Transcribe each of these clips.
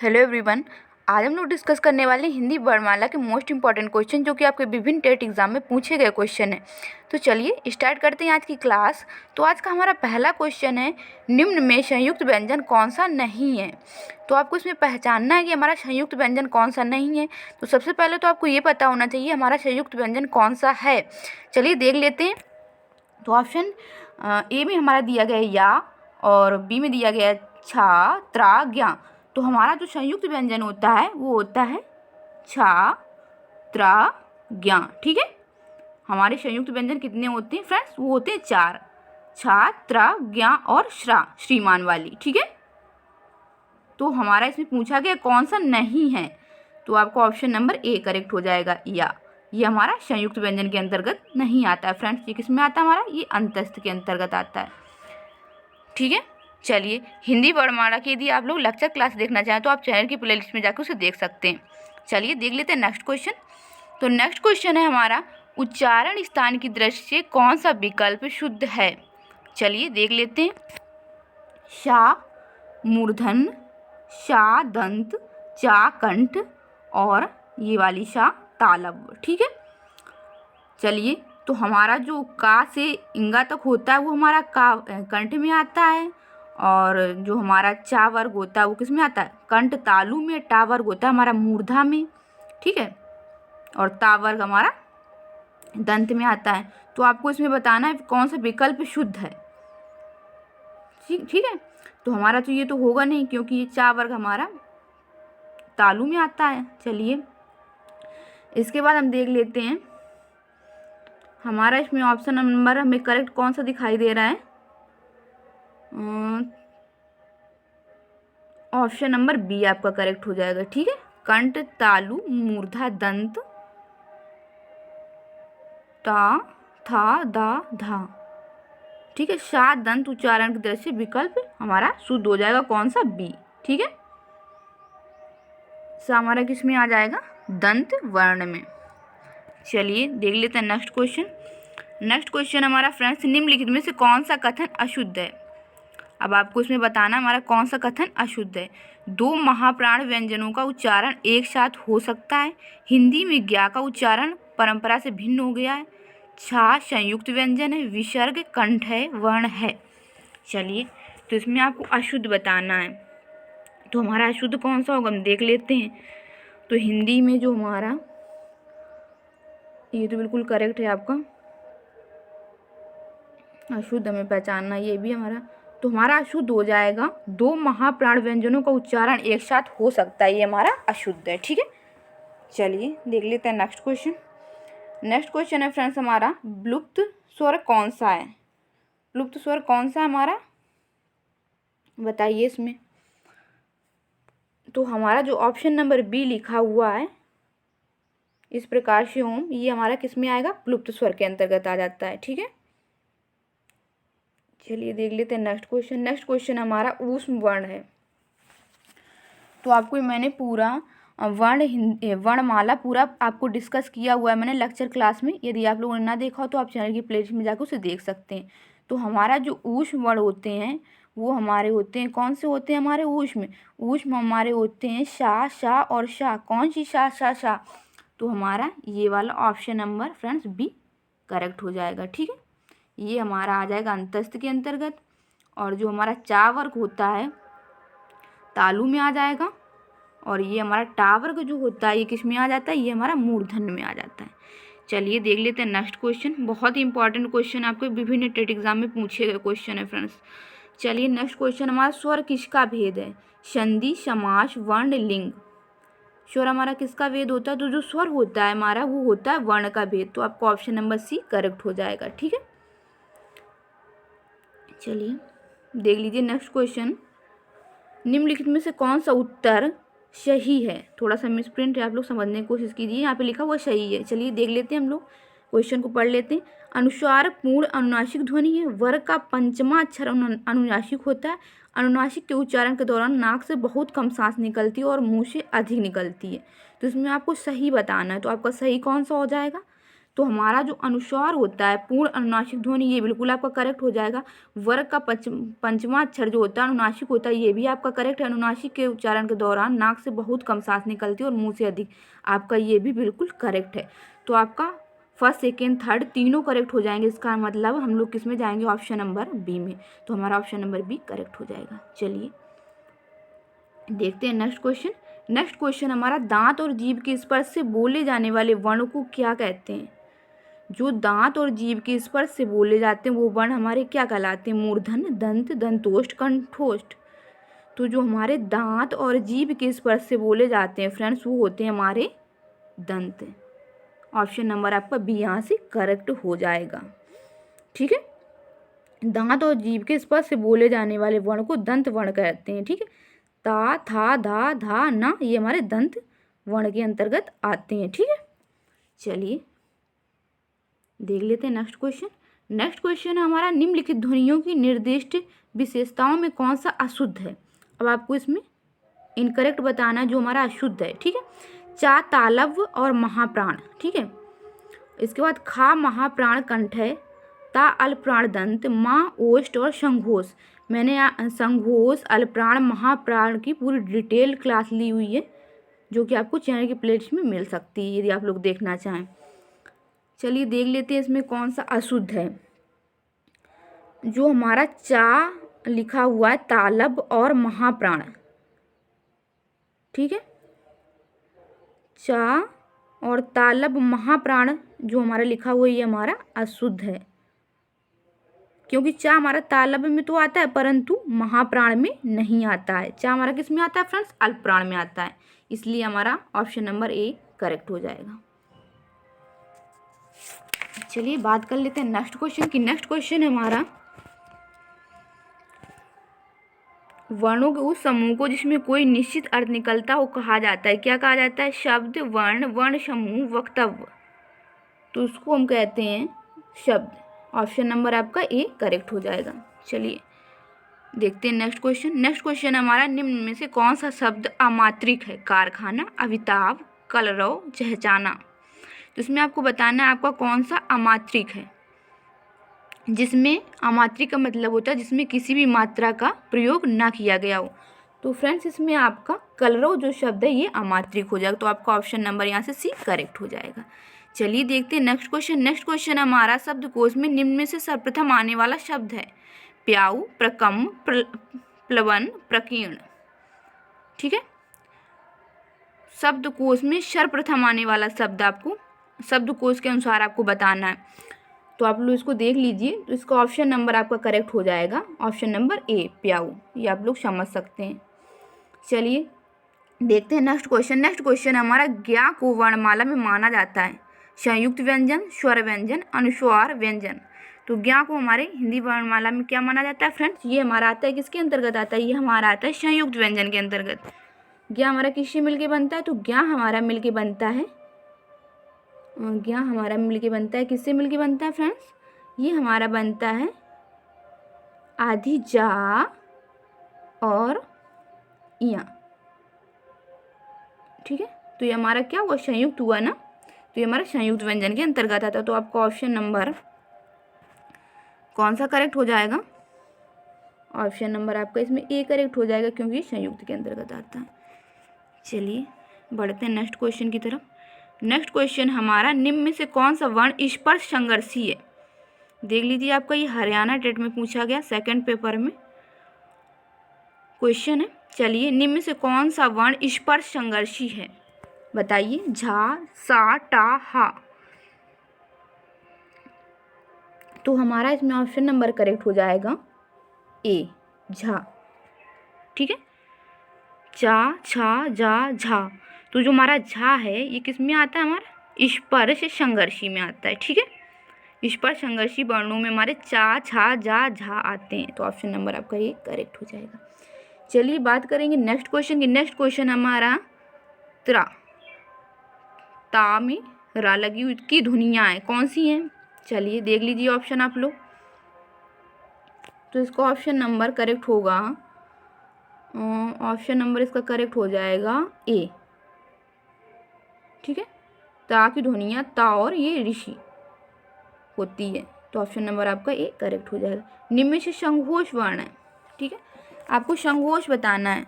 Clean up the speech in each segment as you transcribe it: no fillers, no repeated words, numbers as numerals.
Hello everyone. आज हम लोग डिस्कस करने वाले हैं हिंदी वर्णमाला के मोस्ट इंपॉर्टेंट क्वेश्चन जो कि आपके विभिन्न टेट एग्जाम में पूछे गए क्वेश्चन हैं। तो चलिए स्टार्ट करते हैं आज की क्लास। तो आज का हमारा पहला क्वेश्चन है, निम्न में संयुक्त व्यंजन कौन सा नहीं है। तो आपको इसमें पहचानना है कि हमारा संयुक्त व्यंजन कौन सा नहीं है। तो सबसे पहले तो आपको ये पता होना चाहिए हमारा संयुक्त व्यंजन कौन सा है। चलिए देख लेते हैं। तो ऑप्शन ए में हमारा दिया गया है या, और बी में दिया गया है छा, त्रा, ज्ञा। तो हमारा जो संयुक्त व्यंजन होता है वो होता है छा, त्रा, ज्ञा। ठीक है, हमारे संयुक्त व्यंजन कितने होते हैं फ्रेंड्स? वो होते हैं 4, छा, त्रा, ज्ञा और श्रा, श्रीमान वाली। ठीक है, तो हमारा इसमें पूछा गया कौन सा नहीं है, तो आपको ऑप्शन नंबर ए करेक्ट हो जाएगा। या ये हमारा संयुक्त व्यंजन के अंतर्गत नहीं आता है फ्रेंड्स। ये किस में आता है? हमारा ये अंतस्थ के अंतर्गत आता है। ठीक है, चलिए हिंदी वर्णमाला की यदि आप लोग लेक्चर क्लास देखना चाहें तो आप चैनल की प्लेलिस्ट में जाकर उसे देख सकते हैं। चलिए देख लेते हैं नेक्स्ट क्वेश्चन। तो नेक्स्ट क्वेश्चन है हमारा, उच्चारण स्थान की दृष्टि से कौन सा विकल्प शुद्ध है। चलिए देख लेते हैं। शा मूर्धन, शा दंत, चा कंठ और ये वाली शा तालव्य। ठीक है, चलिए तो हमारा जो का से इंगा तक होता है वो हमारा का कंठ में आता है, और जो हमारा चा वर्ग होता है वो किस में आता है? कंठ तालु में। टा वर्ग होता है हमारा मूर्धा में। ठीक है, और ता वर्ग हमारा दंत में आता है। तो आपको इसमें बताना है कौन सा विकल्प शुद्ध है। ठीक है, तो हमारा तो ये तो होगा नहीं क्योंकि ये चा वर्ग हमारा तालु में आता है। चलिए इसके बाद हम देख लेते हैं हमारा इसमें ऑप्शन नंबर हमें करेक्ट कौन सा दिखाई दे रहा है। ऑप्शन नंबर बी आपका करेक्ट हो जाएगा। ठीक है, कंठ तालु मूर्धा दंत ता था दा धा। ठीक है, शा दंत उच्चारण की दृष्टि से विकल्प हमारा शुद्ध हो जाएगा कौन सा? बी। ठीक है, सा हमारा किस में आ जाएगा? दंत वर्ण में। चलिए देख लेते हैं नेक्स्ट क्वेश्चन। नेक्स्ट क्वेश्चन हमारा फ्रेंड्स, निम्नलिखित में से कौन सा कथन अशुद्ध है। अब आपको इसमें बताना हमारा कौन सा कथन अशुद्ध है। 2 महाप्राण व्यंजनों का उच्चारण एक साथ हो सकता है। हिंदी में ज्ञा का उच्चारण परंपरा से भिन्न हो गया है। छा संयुक्त व्यंजन है, विसर्ग कंठ है, वर्ण है। चलिए तो इसमें आपको अशुद्ध बताना है। तो हमारा अशुद्ध कौन सा होगा हम देख लेते हैं। तो हिंदी में जो हमारा, ये तो बिल्कुल करेक्ट है आपका, अशुद्ध हमें पहचानना ये भी हमारा। तो हमारा अशुद्ध हो जाएगा 2 महाप्राण व्यंजनों का उच्चारण एक साथ हो सकता है, ये हमारा अशुद्ध है। ठीक है, चलिए देख लेते हैं नेक्स्ट क्वेश्चन। नेक्स्ट क्वेश्चन है फ्रेंड्स हमारा, विलुप्त स्वर कौन सा है। विलुप्त स्वर कौन सा है हमारा, बताइए इसमें। तो हमारा जो ऑप्शन नंबर बी लिखा हुआ है इस प्रकार से ओम, ये हमारा किस में आएगा? विलुप्त स्वर के अंतर्गत आ जाता है। ठीक है, चलिए देख लेते हैं नेक्स्ट क्वेश्चन। नेक्स्ट क्वेश्चन हमारा ऊष्म वर्ण है। तो आपको मैंने पूरा वर्णमाला पूरा आपको डिस्कस किया हुआ है मैंने लेक्चर क्लास में। यदि आप लोगों ने ना देखा हो तो आप चैनल की प्लेलिस्ट में जाकर उसे देख सकते हैं। तो हमारा जो ऊष्म वर्ण होते हैं वो हमारे होते हैं, कौन से होते हैं हमारे? ऊष्म। ऊष्म हमारे होते हैं शा, शा और शा। कौन सी शा, शा, शा? तो हमारा ये वाला option number friends B correct हो जाएगा। ठीक है, ये हमारा आ जाएगा अंतस्थ के अंतर्गत। और जो हमारा चा वर्ग होता है तालु में आ जाएगा, और ये हमारा टा वर्ग जो होता है ये किस में आ जाता है? ये हमारा मूर्धन्य में आ जाता है। चलिए देख लेते हैं नेक्स्ट क्वेश्चन। बहुत ही इंपॉर्टेंट क्वेश्चन, आपके विभिन्न टेट एग्जाम में पूछे गए क्वेश्चन है फ्रेंड्स। चलिए नेक्स्ट क्वेश्चन हमारा, स्वर किसका भेद है? संधि, समास, वर्ण, लिंग। स्वर हमारा किसका भेद होता है? तो जो स्वर होता है हमारा वो होता है वर्ण का भेद। तो आपको ऑप्शन नंबर सी करेक्ट हो जाएगा। ठीक है, चलिए देख लीजिए नेक्स्ट क्वेश्चन। निम्नलिखित में से कौन सा उत्तर सही है? थोड़ा सा मिसप्रिंट है, आप लोग समझने की कोशिश कीजिए। यहाँ पे लिखा हुआ सही है। चलिए देख लेते हैं, हम लोग क्वेश्चन को पढ़ लेते हैं। अनुस्वार पूर्ण अनुनासिक ध्वनि है। वर्ग का पंचमा अक्षर अनुनासिक होता है। अनुनासिक के उच्चारण के दौरान नाक से बहुत कम सांस निकलती है और मुंह से अधिक निकलती है। तो इसमें आपको सही बताना है। तो आपका सही कौन सा हो जाएगा? तो हमारा जो अनुस्वार होता है पूर्ण अनुनासिक ध्वनि, ये बिल्कुल आपका करेक्ट हो जाएगा। वर्ग का पंचमा अक्षर जो होता है अनुनासिक होता है, ये भी आपका करेक्ट है। अनुनासिक के उच्चारण के दौरान नाक से बहुत कम सांस निकलती है और मुंह से अधिक, आपका ये भी बिल्कुल करेक्ट है। तो आपका फर्स्ट सेकेंड थर्ड तीनों करेक्ट हो जाएंगे। इसका मतलब हम लोग किस में जाएंगे, ऑप्शन नंबर बी में। तो हमारा ऑप्शन नंबर बी करेक्ट हो जाएगा। चलिए देखते हैं नेक्स्ट क्वेश्चन। नेक्स्ट क्वेश्चन हमारा, दांत और जीभ के स्पर्श से बोले जाने वाले वर्ण को क्या कहते हैं। जो दांत और जीभ के स्पर्श से बोले जाते हैं वो वर्ण हमारे क्या कहलाते हैं, मूर्धन्य, दंत, दंतोष्ठ, कंठोष्ठ। तो जो हमारे दांत और जीभ के स्पर्श से बोले जाते हैं फ्रेंड्स, वो होते हैं हमारे दंत। ऑप्शन नंबर आपका बी यहाँ से करेक्ट हो जाएगा। ठीक है, दांत और जीभ के स्पर्श से बोले जाने वाले वर्ण को दंत वर्ण कहते हैं। ठीक है, ता, था, धा, धा, ना, ये हमारे दंत वर्ण के अंतर्गत आते हैं। ठीक है, चलिए देख लेते हैं नेक्स्ट क्वेश्चन। नेक्स्ट क्वेश्चन है हमारा, निम्नलिखित ध्वनियों की निर्दिष्ट विशेषताओं में कौन सा अशुद्ध है। अब आपको इसमें इनकरेक्ट बताना है जो हमारा अशुद्ध है। ठीक है, चा तालव्य और महाप्राण। ठीक है, इसके बाद खा महाप्राण कंठ है, ता अल्प्राण दंत, माँ ओष्ठ और संघोष। मैंने संघोष, अल्प्राण, महाप्राण की पूरी डिटेल क्लास ली हुई है जो कि आपको चैनल की प्लेलिस्ट में मिल सकती है यदि आप लोग देखना चाहें। चलिए देख लेते हैं इसमें कौन सा अशुद्ध है। जो हमारा चा लिखा हुआ है तालब और महाप्राण। ठीक है, चा और तालब महाप्राण जो हमारा लिखा हुआ है ये हमारा अशुद्ध है, क्योंकि चा हमारा तालब में तो आता है परंतु महाप्राण में नहीं आता है। चा हमारा किस में आता है फ्रेंड्स, अल्पप्राण में आता है, इसलिए हमारा ऑप्शन नंबर ए करेक्ट हो जाएगा। चलिए बात कर लेते हैं नेक्स्ट क्वेश्चन की। नेक्स्ट क्वेश्चन है हमारा, वर्णों के उस समूह को जिसमें कोई निश्चित अर्थ निकलता हो कहा जाता है। क्या कहा जाता है, शब्द, वर्ण, वर्ण समूह, वक्तव्य। तो उसको हम कहते हैं शब्द। ऑप्शन नंबर आपका ए करेक्ट हो जाएगा। चलिए देखते हैं नेक्स्ट क्वेश्चन। नेक्स्ट क्वेश्चन हमारा, निम्न में से कौन सा शब्द अमात्रिक है। कारखाना, अविताभ, कलरव, चहचाना। तो इसमें आपको बताना है आपका कौन सा अमात्रिक है। जिसमें अमात्रिक का मतलब होता है जिसमें किसी भी मात्रा का प्रयोग ना किया गया हो। तो फ्रेंड्स इसमें आपका कलरव जो शब्द है ये अमात्रिक हो जाएगा। तो आपका ऑप्शन नंबर यहाँ से सी करेक्ट हो जाएगा। चलिए देखते हैं नेक्स्ट क्वेश्चन। नेक्स्ट क्वेश्चन हमारा, शब्दकोश में निम्न में से सर्वप्रथम आने वाला शब्द है। प्याऊ, प्रकम, प्लवन, प्रकीर्ण। ठीक है, शब्दकोश में सर्वप्रथम आने वाला शब्द आपको शब्दकोश के अनुसार आपको बताना है। तो आप लोग इसको देख लीजिए। तो इसका ऑप्शन नंबर आपका करेक्ट हो जाएगा, ऑप्शन नंबर ए प्याऊ। ये आप लोग समझ सकते हैं। चलिए देखते हैं नेक्स्ट क्वेश्चन। नेक्स्ट क्वेश्चन हमारा, ज्ञा को वर्णमाला में माना जाता है। संयुक्त व्यंजन, स्वर व्यंजन, अनुस्वार व्यंजन। तो ज्ञा को हमारे हिंदी वर्णमाला में क्या माना जाता है फ्रेंड्स, ये हमारा आता है किसके अंतर्गत आता है, ये हमारा आता है संयुक्त व्यंजन के अंतर्गत। ज्ञा हमारा किससे मिलके बनता है, तो ज्ञा हमारा मिलके बनता है, ज्ञा हमारा मिलके बनता है, किससे मिलके बनता है फ्रेंड्स, ये हमारा बनता है आधी जा और या। ठीक है, तो ये हमारा क्या हुआ, संयुक्त हुआ ना। तो ये हमारा संयुक्त व्यंजन के अंतर्गत आता है। तो आपका ऑप्शन नंबर कौन सा करेक्ट हो जाएगा, ऑप्शन नंबर आपका इसमें ए करेक्ट हो जाएगा क्योंकि संयुक्त के अंतर्गत आता है। चलिए बढ़ते हैं नेक्स्ट क्वेश्चन की तरफ। नेक्स्ट क्वेश्चन हमारा, निम्न में से कौन सा वर्ण स्पर्श संघर्षी है। देख लीजिए, आपका ये हरियाणा टेट में पूछा गया, सेकंड पेपर में क्वेश्चन है। चलिए, निम्न में से कौन सा वर्ण स्पर्श संघर्षी है, बताइए। झा, सा, टा, हा। तो हमारा इसमें ऑप्शन नंबर करेक्ट हो जाएगा ए झा। ठीक है, चा, छा, जा, झा। तो जो हमारा झा है ये किस में आता है, हमारा स्पर्श संघर्षी में आता है। ठीक है, स्पर्श संघर्षी वर्णों में हमारे चा, छा, जा, झा आते हैं। तो ऑप्शन नंबर आपका ये करेक्ट हो जाएगा। चलिए बात करेंगे नेक्स्ट क्वेश्चन की। नेक्स्ट क्वेश्चन हमारा, त्रा, ता में रा लगी हुई की ध्वनियाँ हैं, कौन सी हैं। चलिए देख लीजिए ऑप्शन आप लोग। तो इसका ऑप्शन नंबर करेक्ट होगा, ऑप्शन नंबर इसका करेक्ट हो जाएगा ए। ठीक है, ता की ध्वनियाँ ता और ये ऋषि होती है। तो ऑप्शन नंबर आपका ए करेक्ट हो जाएगा। निम्न में से संघोष वर्ण है, ठीक है, आपको संघोष बताना है।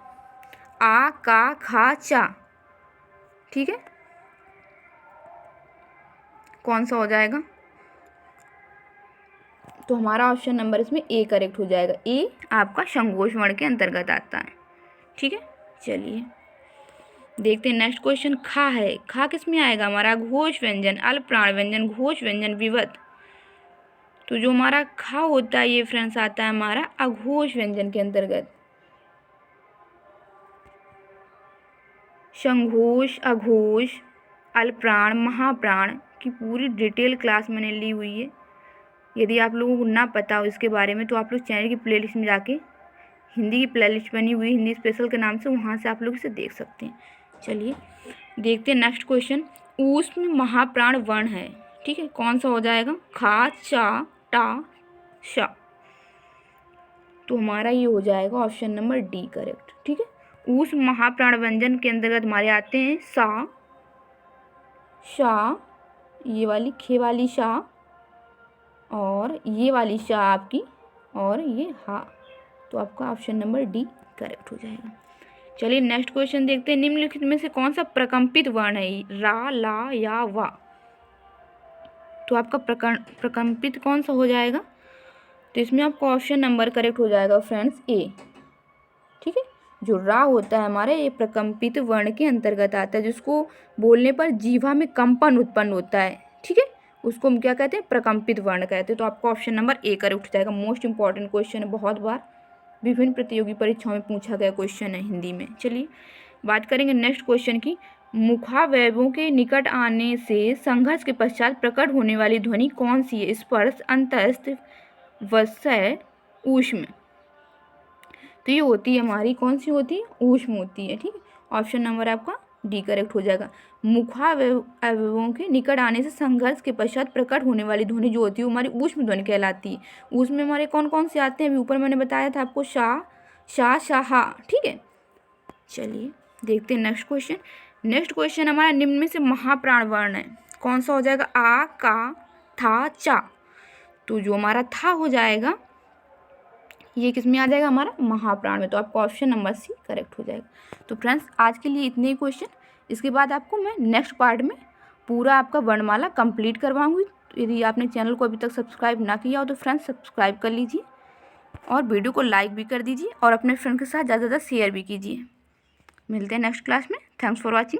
आ, का, खा, चा, ठीक है, कौन सा हो जाएगा? तो हमारा ऑप्शन नंबर इसमें ए करेक्ट हो जाएगा। ए आपका संघोष वर्ण के अंतर्गत आता है, ठीक है। चलिए देखते हैं नेक्स्ट क्वेश्चन। खा है, खा किस में आएगा? हमारा घोष व्यंजन, अल्प प्राण व्यंजन, घोष व्यंजन, विभक्त। तो जो हमारा खा होता है ये फ्रेंड्स आता है हमारा अघोष व्यंजन के अंतर्गत। संघोष, अघोष, अल्पप्राण, महाप्राण की पूरी डिटेल क्लास मैंने ली हुई है। यदि आप लोगों को ना पता हो इसके बारे में तो आप लोग चैनल की प्लेलिस्ट में जाके हिंदी की प्लेलिस्ट बनी हुई हिंदी स्पेशल के नाम से, वहाँ से आप लोग इसे देख सकते हैं। चलिए देखते हैं नेक्स्ट क्वेश्चन। ऊष्म महाप्राण वर्ण है, ठीक है, कौन सा हो जाएगा? खा, चा, टा, शा। तो हमारा ये हो जाएगा ऑप्शन नंबर डी करेक्ट, ठीक है। ऊष्म महाप्राण व्यंजन के अंतर्गत हमारे आते हैं सा, शा, ये वाली खे वाली शा, और ये वाली शा आपकी, और ये हा। तो आपका ऑप्शन नंबर डी करेक्ट हो जाएगा। चलिए नेक्स्ट क्वेश्चन देखते हैं। निम्नलिखित में से कौन सा प्रकंपित वर्ण है? रा, ला या वा। तो आपका प्रकंपित कौन सा हो जाएगा? तो इसमें आपका ऑप्शन नंबर करेक्ट हो जाएगा फ्रेंड्स ए, ठीक है। जो रा होता है हमारे ये प्रकंपित वर्ण के अंतर्गत आता है, जिसको बोलने पर जीवा में कंपन उत्पन्न होता है, ठीक है, उसको हम क्या कहते हैं? प्रकंपित वर्ण कहते हैं। तो आपका ऑप्शन नंबर ए करेक्ट हो जाएगा। मोस्ट इंपॉर्टेंट क्वेश्चन है, बहुत बार विभिन्न प्रतियोगी परीक्षाओं में पूछा गया क्वेश्चन है हिंदी में। चलिए बात करेंगे नेक्स्ट क्वेश्चन की। मुखावयवों के निकट आने से संघर्ष के पश्चात प्रकट होने वाली ध्वनि कौन सी है? स्पर्श, अंतस्थ, वस्य, ऊष्म। तो ये होती है हमारी कौन सी होती है? ऊष्म होती है, ठीक है। ऑप्शन नंबर आपका डी करेक्ट हो जाएगा। मुखावयवों के निकट आने से संघर्ष के पश्चात प्रकट होने वाली ध्वनि जो होती है वो हमारी ऊष्म ध्वनि कहलाती है। ऊष्म में हमारे कौन कौन से आते हैं? अभी ऊपर मैंने बताया था आपको, शा, शा, शाहा, ठीक है। चलिए देखते हैं नेक्स्ट क्वेश्चन। नेक्स्ट क्वेश्चन हमारा निम्न में से महाप्राण वर्ण है, कौन सा हो जाएगा? आ, का, था, चा। तो जो हमारा था हो जाएगा ये किस में आ जाएगा? हमारा महाप्राण में। तो आपका ऑप्शन नंबर सी करेक्ट हो जाएगा। तो फ्रेंड्स आज के लिए इतने ही क्वेश्चन, इसके बाद आपको मैं नेक्स्ट पार्ट में पूरा आपका वर्णमाला कंप्लीट करवाऊंगी। तो यदि आपने चैनल को अभी तक सब्सक्राइब ना किया हो तो फ्रेंड्स सब्सक्राइब कर लीजिए और वीडियो को लाइक भी कर दीजिए और अपने फ्रेंड के साथ ज़्यादा से ज़्यादा शेयर भी कीजिए। मिलते हैं नेक्स्ट क्लास में। Thanks for watching.